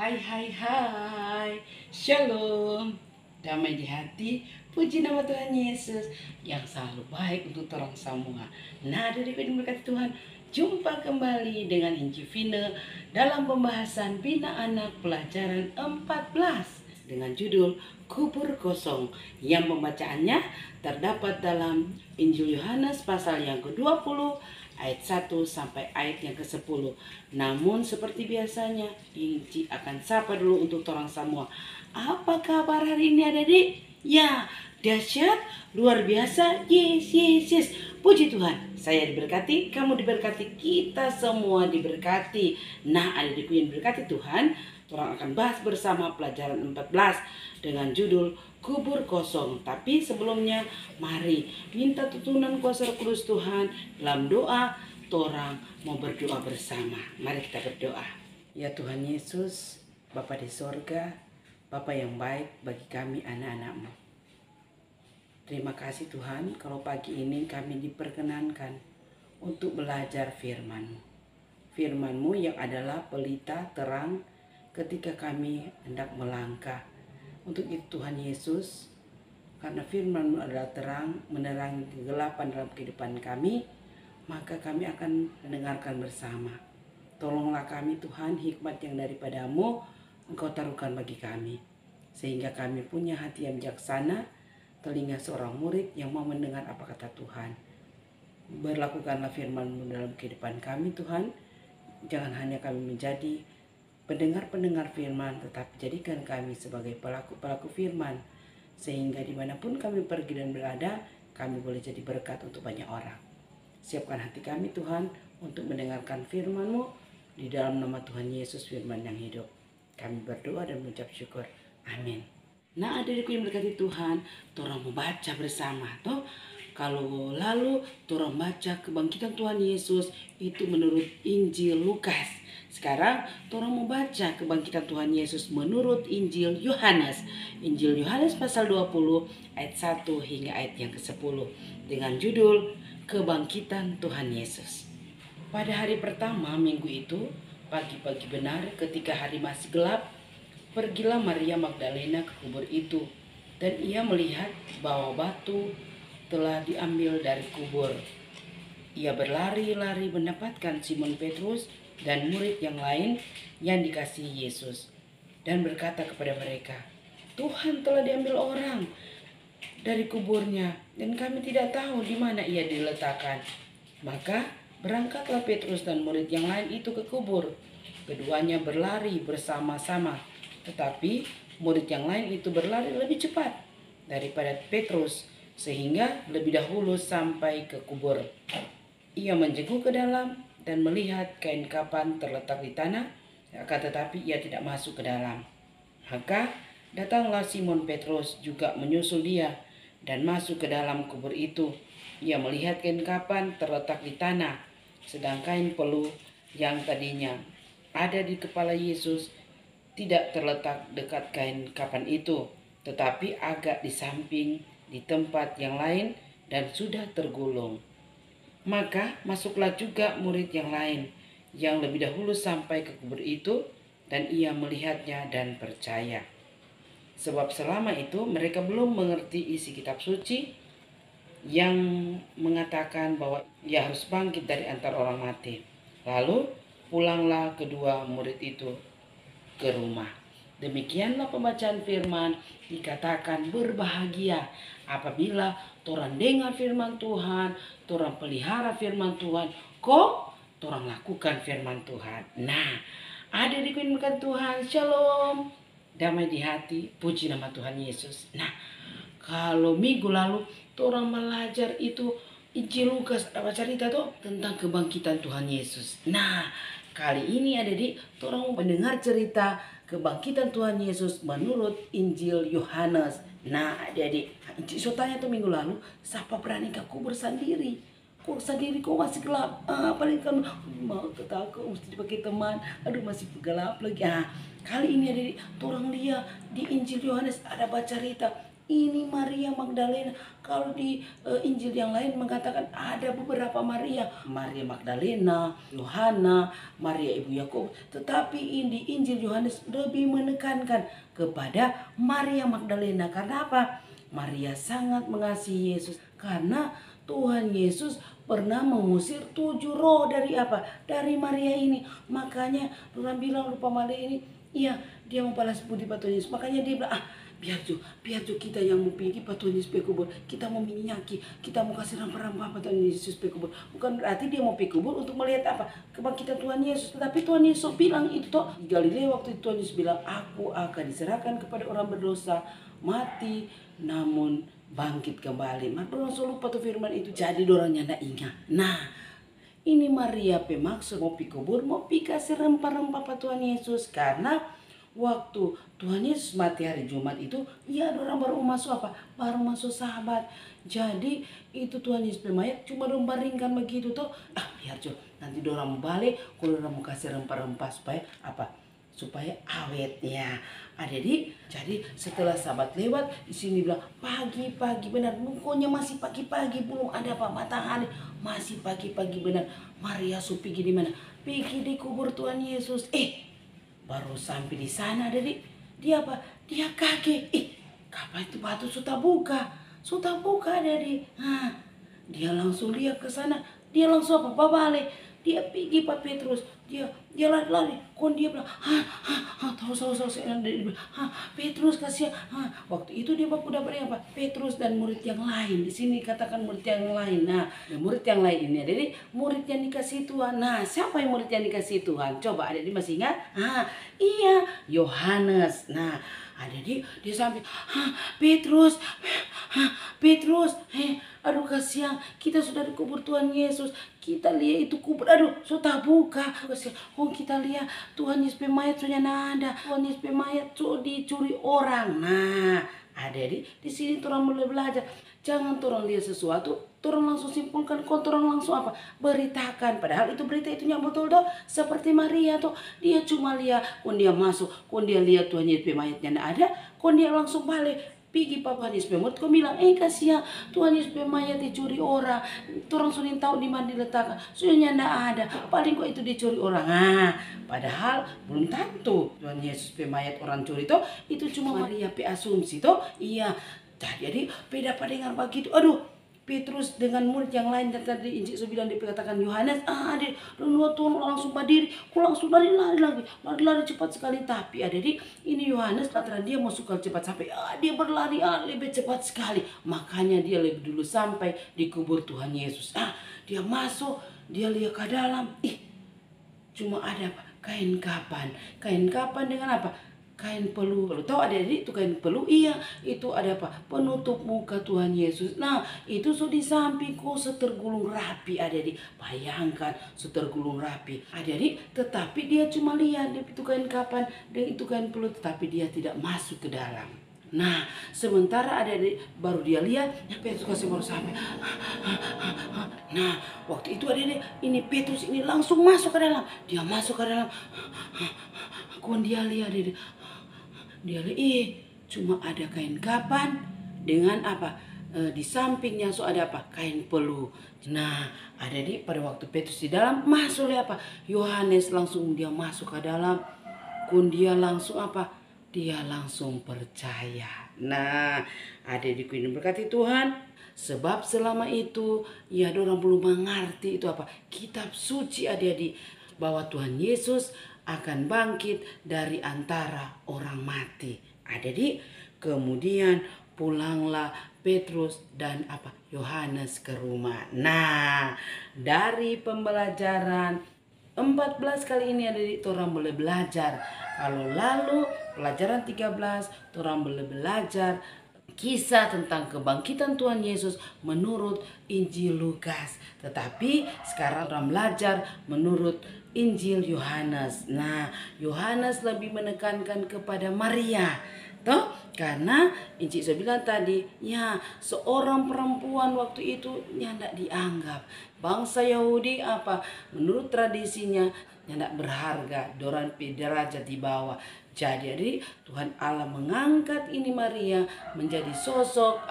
Hai hai hai, Shalom, damai di hati, puji nama Tuhan Yesus yang selalu baik untuk orang semua. Nah, dari berkat Tuhan, jumpa kembali dengan Injil Vina dalam pembahasan Bina Anak pelajaran 14 dengan judul Kubur Kosong, yang pembacaannya terdapat dalam Injil Yohanes pasal yang ke-20 ayat 1 sampai ayat yang ke-10. Namun seperti biasanya, Inci akan sapa dulu untuk orang semua. Apa kabar hari ini, adik-adik? Ya, dahsyat, luar biasa. Yes, yes, yes. Puji Tuhan, saya diberkati, kamu diberkati, kita semua diberkati. Nah, adik-adikku yang diberkati Tuhan, orang akan bahas bersama pelajaran 14 dengan judul Kubur Kosong. Tapi sebelumnya, mari minta tuntunan kuasa Roh Kudus Tuhan dalam doa. Torang mau berdoa bersama. Mari kita berdoa. Ya Tuhan Yesus, Bapa di sorga, Bapa yang baik bagi kami anak-anak-Mu. Terima kasih Tuhan kalau pagi ini kami diperkenankan untuk belajar firman-Mu. Firman-Mu yang adalah pelita terang ketika kami hendak melangkah. Untuk itu Tuhan Yesus, karena firman-Mu adalah terang, menerangi kegelapan dalam kehidupan kami, maka kami akan mendengarkan bersama. Tolonglah kami Tuhan, hikmat yang daripada-Mu Engkau taruhkan bagi kami, sehingga kami punya hati yang bijaksana, telinga seorang murid yang mau mendengar apa kata Tuhan. Berlakukanlah firman-Mu dalam kehidupan kami Tuhan. Jangan hanya kami menjadi pendengar-pendengar firman, tetapi jadikan kami sebagai pelaku-pelaku firman, sehingga dimanapun kami pergi dan berada, kami boleh jadi berkat untuk banyak orang. Siapkan hati kami Tuhan untuk mendengarkan firman-Mu di dalam nama Tuhan Yesus, firman yang hidup. Kami berdoa dan mengucap syukur. Amin. Nah, adik-adikku yang berkati Tuhan, torang membaca bersama toh. Kalau lalu torang baca kebangkitan Tuhan Yesus itu menurut Injil Lukas. Sekarang torang membaca kebangkitan Tuhan Yesus menurut Injil Yohanes. Injil Yohanes pasal 20 ayat 1 hingga ayat yang ke-10 dengan judul Kebangkitan Tuhan Yesus. Pada hari pertama minggu itu, pagi-pagi benar ketika hari masih gelap, pergilah Maria Magdalena ke kubur itu, dan ia melihat bahwa batu telah diambil dari kubur. Ia berlari-lari mendapatkan Simon Petrus dan murid yang lain yang dikasihi Yesus, dan berkata kepada mereka, "Tuhan telah diambil orang dari kuburnya, dan kami tidak tahu di mana ia diletakkan." Maka berangkatlah Petrus dan murid yang lain itu ke kubur. Keduanya berlari bersama-sama, tetapi murid yang lain itu berlari lebih cepat daripada Petrus, sehingga lebih dahulu sampai ke kubur. Ia menjenguk ke dalam dan melihat kain kapan terletak di tanah, akan tetapi ia tidak masuk ke dalam. Maka datanglah Simon Petrus juga menyusul dia dan masuk ke dalam kubur itu. Ia melihat kain kapan terletak di tanah, sedang kain peluh yang tadinya ada di kepala Yesus tidak terletak dekat kain kapan itu, tetapi agak di samping di tempat yang lain dan sudah tergulung. Maka masuklah juga murid yang lain yang lebih dahulu sampai ke kubur itu, dan ia melihatnya dan percaya. Sebab selama itu mereka belum mengerti isi kitab suci yang mengatakan bahwa ia harus bangkit dari antara orang mati. Lalu pulanglah kedua murid itu ke rumah. Demikianlah pembacaan firman. Dikatakan berbahagia apabila torang dengar firman Tuhan, torang pelihara firman Tuhan, kok torang lakukan firman Tuhan. Nah, adik-adik yang berkat Tuhan, shalom, damai di hati, puji nama Tuhan Yesus. Nah, kalau minggu lalu torang belajar itu Injil Lukas, ada cerita tuh tentang kebangkitan Tuhan Yesus. Nah, kali ini adik-adik torang mendengar cerita kebangkitan Tuhan Yesus menurut Injil Yohanes. Nah, adik-adik, Inci tanya tuh minggu lalu, siapa berani ke kubur sendiri? Kok sendiri, kok masih gelap? Paling kan mau ketakut, mesti dipakai teman. Aduh, masih gelap lagi. Kali ini adik-adik, torang lihat di Injil Yohanes ada baca cerita ini Maria Magdalena. Kalau di Injil yang lain mengatakan ada beberapa Maria. Maria Magdalena, Yohana, Maria Ibu Yakub. Tetapi di Injil Yohanes lebih menekankan kepada Maria Magdalena. Karena apa? Maria sangat mengasihi Yesus. Karena Tuhan Yesus pernah mengusir 7 roh dari apa? Dari Maria ini. Makanya orang bilang lupa Maria ini, iya dia mau balas budi pada Tuhan Yesus. Makanya dia bilang, biar jo kita yang mau pergi pada Tuhan Yesus pergi kubur. Kita mau minyaki, kita mau kasih rempah-rempah pada Tuhan Yesus pergi kubur. Bukan berarti dia mau pergi kubur untuk melihat apa? Kebangkitan Tuhan Yesus. Tetapi Tuhan Yesus bilang itu toh di Galilea waktu itu Tuhan Yesus bilang, aku akan diserahkan kepada orang berdosa, mati, namun bangkit kembali. Maka orang selalu lupa tuh firman itu. Jadi orangnya tidak ingat. Nah, ini Maria pemaksud mau pergi kubur, mau pergi kasih rempah-rempah pada Tuhan Yesus. Karena waktu Tuhan Yesus mati hari Jumat itu, ya orang baru masuk apa? Baru masuk Sabat. Jadi itu Tuhan Yesus pemayat cuma baringkan begitu tuh. Biar jo, nanti orang balik, kalau orang mau kasih rempah-rempah supaya apa? Supaya awetnya. Jadi setelah Sabat lewat, di sini bilang pagi-pagi benar. Pokoknya masih pagi-pagi, belum ada apa matahari, masih pagi-pagi benar. Maria pergi di mana? Pergi di kubur Tuhan Yesus. Baru sampai di sana, dia apa? Dia kaget. Kapan itu batu sudah buka? Sudah buka, dia langsung lihat ke sana. Dia langsung apa? Balik. Dia pergi Pak Petrus. Dia lari-lari. Dia bilang, tahu Petrus kasihan. Waktu itu dia udah beri apa? Petrus dan murid yang lain. Di sini katakan murid yang lain. Nah, murid yang lain ini jadi murid yang dikasih Tuhan. Nah, siapa yang murid yang dikasih Tuhan? Coba ada masih ingat? Iya, Yohanes. Nah, ada dia sampai, Petrus, aduh kasihan, kita sudah dikubur Tuhan Yesus. Kita lihat itu kubur, aduh sudah buka. Kasihan, kita lihat Tuhan Yesus pemayat sudah nada. Tuhan Yesus pemayat dicuri orang. Nah, ada di sini orang mulai belajar. Jangan orang lihat sesuatu, orang langsung simpulkan, orang langsung apa? Beritakan. Padahal itu berita itu yang betul toh. Seperti Maria tuh, dia cuma lihat, dia masuk, dia lihat Tuhan Yesus pemayatnya tidak ada, dia langsung balik. Pergi Papa Yesus pemayat, kau bilang, kasihan Tuhan Yesus pemayat dicuri orang. Orang sudah tahu di mana diletakkan, sudah tidak ada. Paling kok itu dicuri orang. Padahal belum tentu Tuhan Yesus pemayat orang curi itu cuma Maria asumsi toh. Iya. Jadi beda pada dengar begitu. Aduh, Petrus dengan murid yang lain dan tadi Injil 9 dikatakan Yohanes, Tuhan langsung berdiri, langsung lari cepat sekali. Tapi ini Yohanes lantaran dia mau suka cepat sampai dia berlari lebih cepat sekali. Makanya dia lebih dulu sampai di kubur Tuhan Yesus. Dia masuk, dia lihat ke dalam. Cuma ada apa? Kain kapan dengan apa? Kain peluh. Tahu itu kain peluh? Iya, itu ada apa? Penutup muka Tuhan Yesus. Nah, itu sudah di samping setergulung rapi. Bayangkan setergulung rapi. Tetapi dia cuma lihat itu kain kapan dan itu kain peluh, tetapi dia tidak masuk ke dalam. Nah, sementara baru dia lihat, Petrus kasih baru sampai. Nah, waktu itu ini Petrus ini langsung masuk ke dalam. Dia masuk ke dalam. Dia lihat dia lihat, cuma ada kain kapan dengan apa? Di sampingnya ada apa? Kain peluh. Nah, pada waktu Petrus di dalam masuk apa? Yohanes langsung dia masuk ke dalam. Dia langsung apa? Dia langsung percaya. Nah, adik-adikku berkati Tuhan. Sebab selama itu ya orang belum mengerti itu apa? Kitab suci adik-adik, bahwa Tuhan Yesus akan bangkit dari antara orang mati. Kemudian pulanglah Petrus dan apa? Yohanes ke rumah. Nah, dari pembelajaran 14 kali ini orang boleh belajar. Kalau lalu pelajaran 13 orang boleh belajar kisah tentang kebangkitan Tuhan Yesus menurut Injil Lukas. Tetapi sekarang orang belajar menurut Injil Yohanes. Nah, Yohanes lebih menekankan kepada Maria. Karena Injil saya bilang tadi, ya seorang perempuan waktu itu tidak dianggap. Bangsa Yahudi apa? Menurut tradisinya tidak berharga, derajat di bawah. Jadi Tuhan Allah mengangkat ini Maria menjadi sosok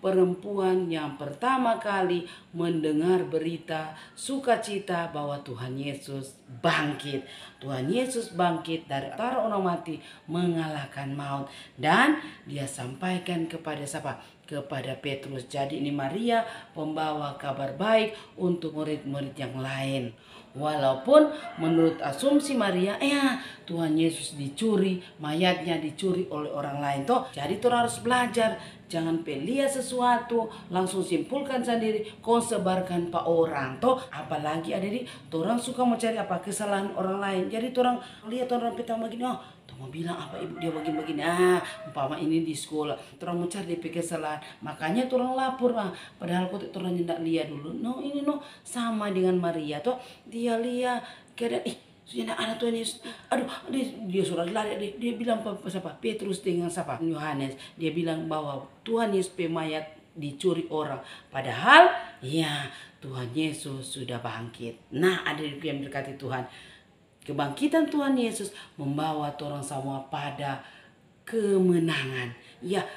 perempuan yang pertama kali mendengar berita sukacita bahwa Tuhan Yesus bangkit. Tuhan Yesus bangkit dari antara orang mati, mengalahkan maut, dan dia sampaikan kepada siapa? Kepada Petrus. Jadi ini Maria pembawa kabar baik untuk murid-murid yang lain. Walaupun menurut asumsi Maria, Tuhan Yesus dicuri, mayatnya dicuri oleh orang lain toh. Jadi kita harus belajar, jangan lihat sesuatu langsung simpulkan sendiri, kau sebarkan pak orang toh. Apalagi ada di orang suka mencari kesalahan orang lain. Jadi orang lihat orang pertama begini, mau bilang ibu dia begini-begini, umpama ini di sekolah orang mau cari DP kesalahan, makanya orang lapor, padahal kok orang tidak lihat dulu. Ini sama dengan Maria toh, dia lihat keadaan sudah anak Tuhan Yesus, aduh dia sudah lari, dia bilang siapa? Petrus dengan siapa? Yohanes, dia bilang bahwa Tuhan Yesus pemayat dicuri orang, padahal Tuhan Yesus sudah bangkit. Ada yang berkati Tuhan. Kebangkitan Tuhan Yesus membawa orang semua pada kemenangan.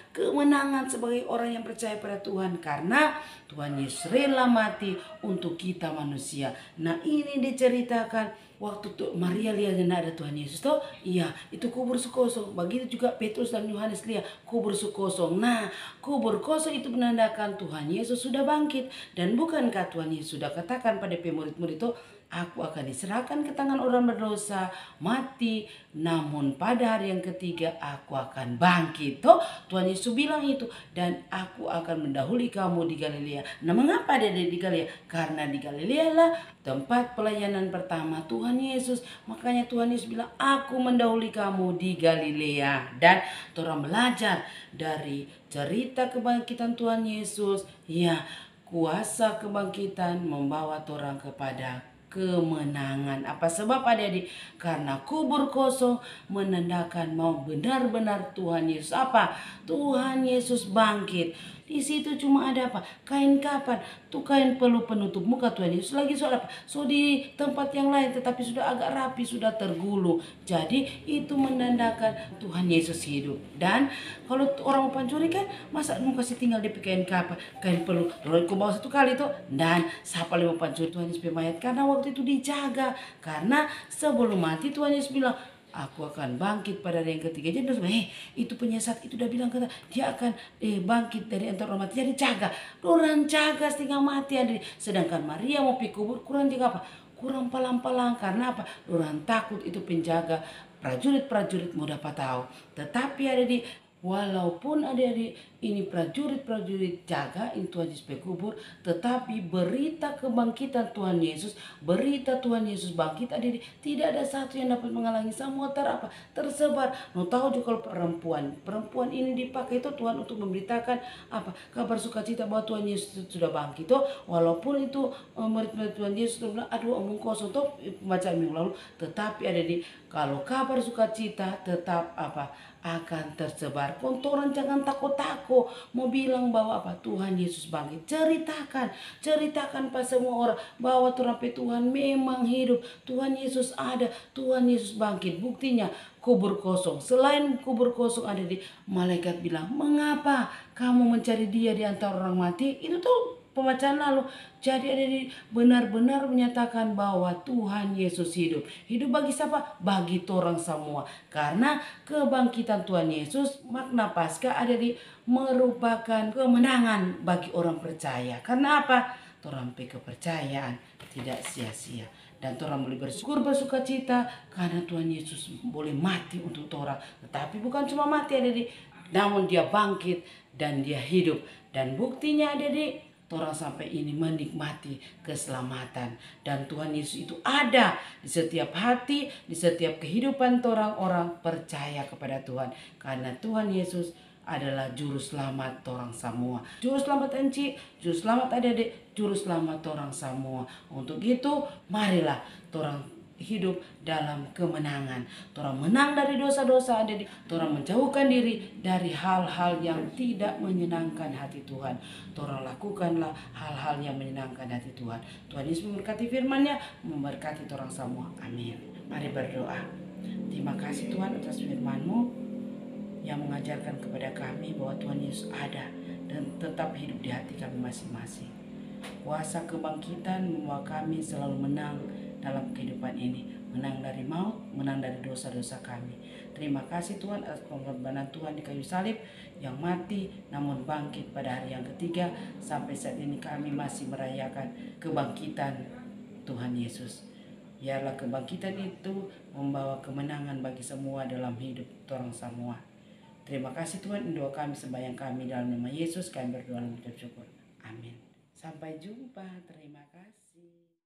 Kemenangan sebagai orang yang percaya pada Tuhan, karena Tuhan Yesus rela mati untuk kita manusia. Ini diceritakan waktu Maria lihat dan ada Tuhan Yesus toh, itu kubur kosong. Begitu juga Petrus dan Yohanes lihat kubur kosong. Kubur kosong itu menandakan Tuhan Yesus sudah bangkit. Dan bukankah Tuhan Yesus sudah katakan pada pemurid-murid itu, aku akan diserahkan ke tangan orang berdosa, mati, namun pada hari yang ketiga aku akan bangkit. Tuhan Yesus bilang itu, dan aku akan mendahului kamu di Galilea. Mengapa dia di Galilea? Karena di Galilea lah tempat pelayanan pertama Tuhan Yesus. Makanya Tuhan Yesus bilang, aku mendahului kamu di Galilea. Dan orang belajar dari cerita kebangkitan Tuhan Yesus, kuasa kebangkitan membawa orang kepada kemenangan. Apa sebab adik-adik? Karena kubur kosong menandakan mau benar-benar Tuhan Yesus Tuhan Yesus bangkit. Di situ cuma ada kain kapan? Kain penutup muka Tuhan Yesus. Lagi di tempat yang lain, tetapi sudah agak rapi, sudah tergulung. Jadi itu menandakan Tuhan Yesus hidup. Dan kalau orang mau pancuri kan, masa mau kasih tinggal di kain kapan? Kain peluh. Lalu bawa satu kali tuh. Dan siapa yang mau pancuri Tuhan Yesus pemayat? Karena waktu itu dijaga. Karena sebelum mati Tuhan Yesus bilang, aku akan bangkit pada hari yang ketiga. Jadi itu penyesat itu udah bilang kata dia akan bangkit dari antara orang mati. Jadi jaga, orang jaga setengah mati ada. Sedangkan Maria mau pergi kubur, kurang jaga kurang palang-palang. Karena orang takut itu penjaga, prajurit-prajurit mau dapat tahu. Tetapi ada walaupun ada ini prajurit-prajurit jaga ini Tuhan Yesus kubur, tetapi berita kebangkitan Tuhan Yesus, berita Tuhan Yesus bangkit tidak ada satu yang dapat menghalangi. Semua tersebar. Tahu juga kalau perempuan ini dipakai itu Tuhan untuk memberitakan kabar sukacita bahwa Tuhan Yesus sudah bangkit. Walaupun itu murid-murid Tuhan Yesus bilang omong kosong bacaan minggu lalu, tetapi ada kalau kabar sukacita tetap akan tersebar. Kontoran jangan takut-takut mau bilang bahwa Tuhan Yesus bangkit. Ceritakan pada semua orang bahwa Tuhan memang hidup, Tuhan Yesus ada, Tuhan Yesus bangkit. Buktinya kubur kosong. Selain kubur kosong ada malaikat bilang, mengapa kamu mencari dia di antara orang mati? Itu pembacaan lalu. Jadi ada benar-benar menyatakan bahwa Tuhan Yesus hidup. Hidup bagi siapa? Bagi orang semua. Karena kebangkitan Tuhan Yesus, makna Paskah ada merupakan kemenangan bagi orang percaya. Karena orang kepercayaan tidak sia-sia. Dan orang boleh bersuka cita karena Tuhan Yesus boleh mati untuk orang. Tetapi bukan cuma mati namun dia bangkit dan dia hidup. Dan buktinya ada orang sampai ini menikmati keselamatan. Dan Tuhan Yesus itu ada di setiap hati, di setiap kehidupan orang-orang percaya kepada Tuhan. Karena Tuhan Yesus adalah juru selamat orang semua. Juru selamat enci, juru selamat adik-adik, juru selamat orang semua. Untuk itu marilah orang hidup dalam kemenangan. Orang menang dari dosa-dosa adik-adik. Orang menjauhkan diri dari hal-hal yang tidak menyenangkan hati Tuhan. Orang lakukanlah hal-hal yang menyenangkan hati Tuhan. Tuhan Yesus memberkati firman-Nya, memberkati orang semua. Amin. Mari berdoa. Terima kasih Tuhan atas firman-Mu yang mengajarkan kepada kami bahwa Tuhan Yesus ada dan tetap hidup di hati kami masing-masing. Kuasa kebangkitan membawa kami selalu menang dalam kehidupan ini. Menang dari maut, menang dari dosa-dosa kami. Terima kasih Tuhan atas pengorbanan Tuhan di kayu salib yang mati namun bangkit pada hari yang ketiga. Sampai saat ini kami masih merayakan kebangkitan Tuhan Yesus. Biarlah kebangkitan itu membawa kemenangan bagi semua dalam hidup orang semua. Terima kasih Tuhan, doa kami sembahyang kami dalam nama Yesus kami berdoa dan mengucap syukur. Amin. Sampai jumpa. Terima kasih.